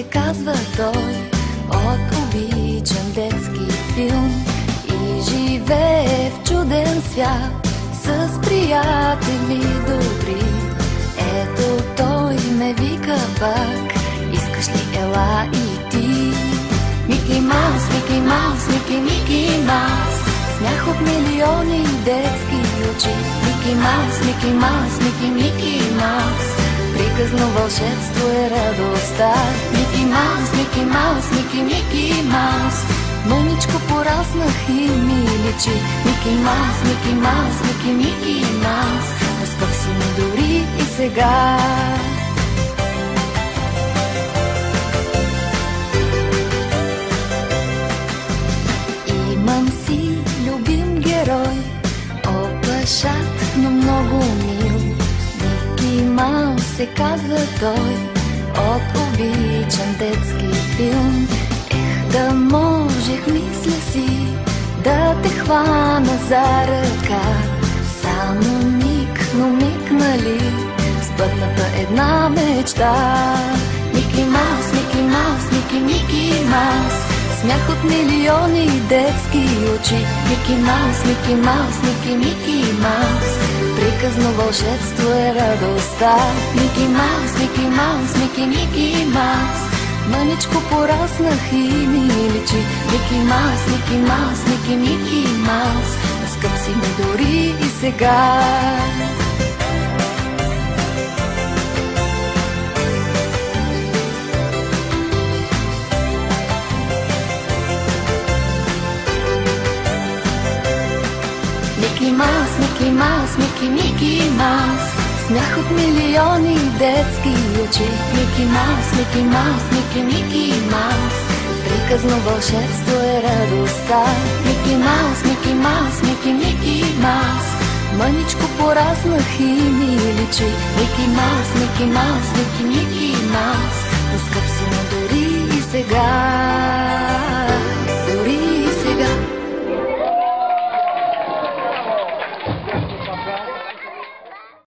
се казва той, от обичан детски филм и живее в чуден свят с приятели добри. Ето той ме вика пак, искаш ли ела и ти? Мики Маус, Мики Маус, Мики, Мики Маус, смях от милиони детски очи. Мики Маус, Мики Маус, Мики, Мики Маус, приказно вълшебство е радостта. Мики Маус, Мики Маус, Мики, Мики Маус, мъничко пораснах и ми личи. Мики Маус, Мики Маус, Мики, Мики Маус, но скъп си ми дори и сега. Имам си любим герой, оплашат, но много мил. Мики Маус се казва той, от обичан детски филм. Да можех, мисля си, да те хвана за ръка. Само миг, но миг, нали, сбъдната една мечта. Мики Маус, Мики Маус, Мики, Мики Маус, смях от милиони детски очи. Мики Маус, Мики Маус, Мики, Мики Маус, приказно вълшебство е радостта. Мики Маус, Мики Маус, Мики, Мики Маус, мъничко пораснах и ми личи. Мики Маус, Мики Маус, Мики, Мики Маус, скъп си ме дори и сега. Мики Маус, Мики Маус, Мики, Мики Маус, смях от милиони детски очи. Мики Маус, Мики Маус, Мики, Мики Маус, приказно вълшебство е радостта. Мики Маус, Мики Маус, Мики, Мики Маус, мъничко пораснах и ми личи. Мики Маус, Мики Маус, Мики, Мики Маус, но скъп си ме дори и сега.